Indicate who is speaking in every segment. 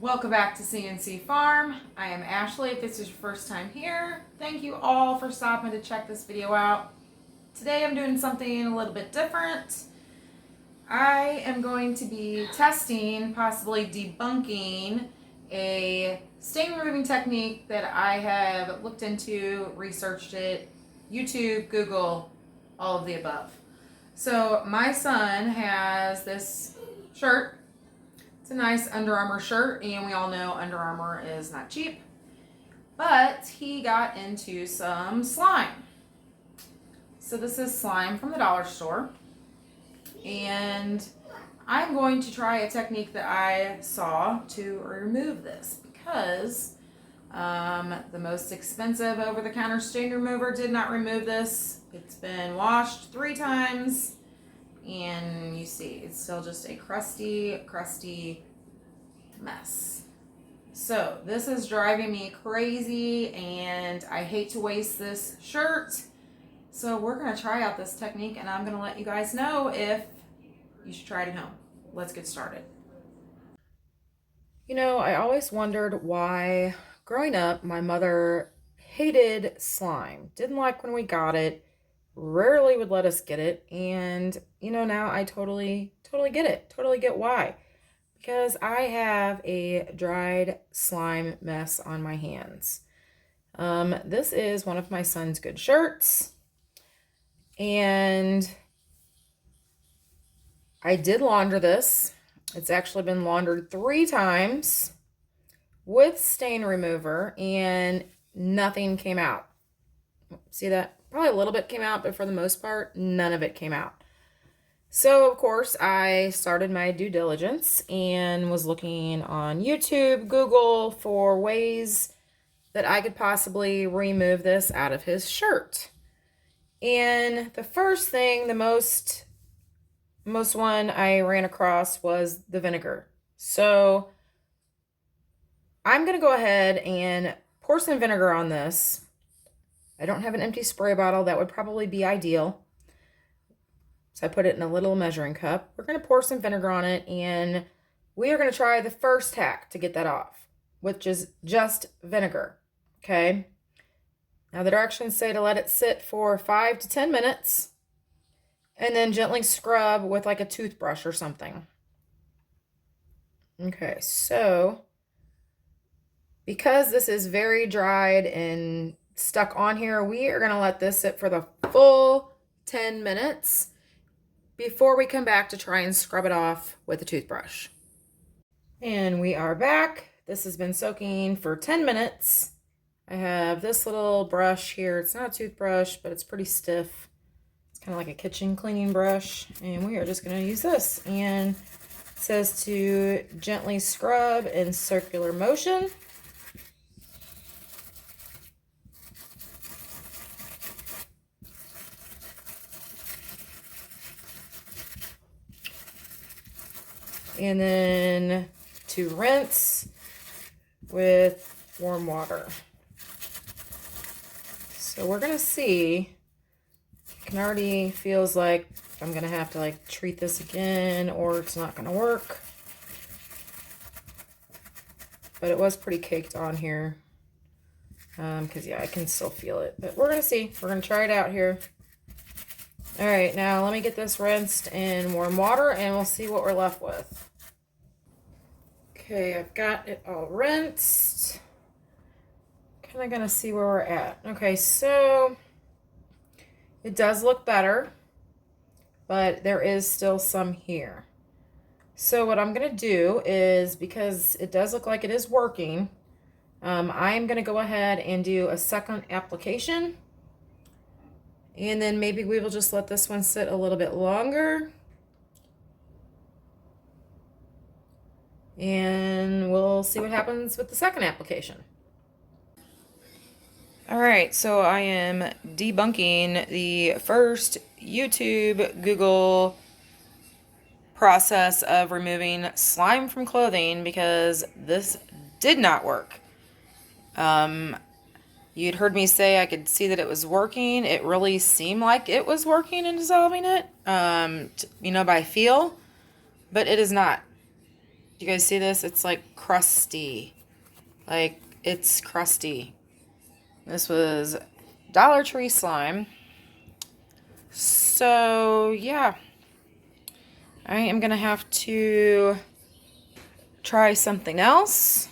Speaker 1: Welcome back to CNC Farm. I am Ashley. If this is your first time here, thank you all for stopping to check this video out. Today I'm doing something a little bit different. I am going to be testing, possibly debunking, a stain removing technique that I have looked into, researched it, YouTube, Google, all of the above. So my son has this shirt. It's a nice Under Armour shirt, and we all know Under Armour is not cheap. But he got into some slime. So this is slime from the dollar store. And I'm going to try a technique that I saw to remove this because the most expensive over-the-counter stain remover did not remove this. It's been washed 3 times. And you see, it's still just a crusty mess. So this is driving me crazy and I hate to waste this shirt. So we're going to try out this technique and I'm going to let you guys know if you should try it at home. Let's get started. You know, I always wondered why growing up my mother hated slime. Didn't like when we got it. Rarely would let us get it, and you know, now I totally get it. Totally get why. Because I have a dried slime mess on my hands. This is one of my son's good shirts, and I did launder this. It's actually been laundered 3 times with stain remover, and nothing came out. See that? Probably a little bit came out, but for the most part, none of it came out. So, of course, I started my due diligence and was looking on YouTube, Google for ways that I could possibly remove this out of his shirt. And the first thing, the most one I ran across was the vinegar. So, I'm going to go ahead and pour some vinegar on this. I don't have an empty spray bottle. That would probably be ideal. So I put it in a little measuring cup. We're going to pour some vinegar on it, and we are going to try the first hack to get that off, which is just vinegar. Okay. Now the directions say to let it sit for 5 to 10 minutes and then gently scrub with like a toothbrush or something. Okay, so because this is very dried and stuck on here, we are going to let this sit for the full 10 minutes before we come back to try and scrub it off with a toothbrush. And we are back. This has been soaking for 10 minutes. I have this little brush here. It's not a toothbrush, but it's pretty stiff. It's kind of like a kitchen cleaning brush, and we are just going to use this. And it says to gently scrub in circular motion. And then to rinse with warm water. So we're gonna see. It can already feels like I'm gonna have to like treat this again or it's not gonna work. But it was pretty caked on here. Because yeah, I can still feel it. But we're gonna see. We're gonna try it out here. All right, now let me get this rinsed in warm water and we'll see what we're left with. Okay, I've got it all rinsed. Kind of gonna see where we're at. Okay, so it does look better, but there is still some here. So what I'm gonna do is, because it does look like it is working, I'm gonna go ahead and do a second application. And then maybe we will just let this one sit a little bit longer. And we'll see what happens with the second application. All right, so I am debunking the first YouTube, Google process of removing slime from clothing because this did not work. You'd heard me say I could see that it was working. It really seemed like it was working and dissolving it, you know, by feel, but it is not. You guys see this? It's like crusty. Like, it's crusty. This was Dollar Tree slime. So, yeah. I am going to have to try something else.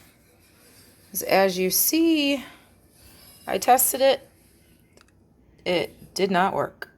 Speaker 1: As you see, I tested it. It did not work.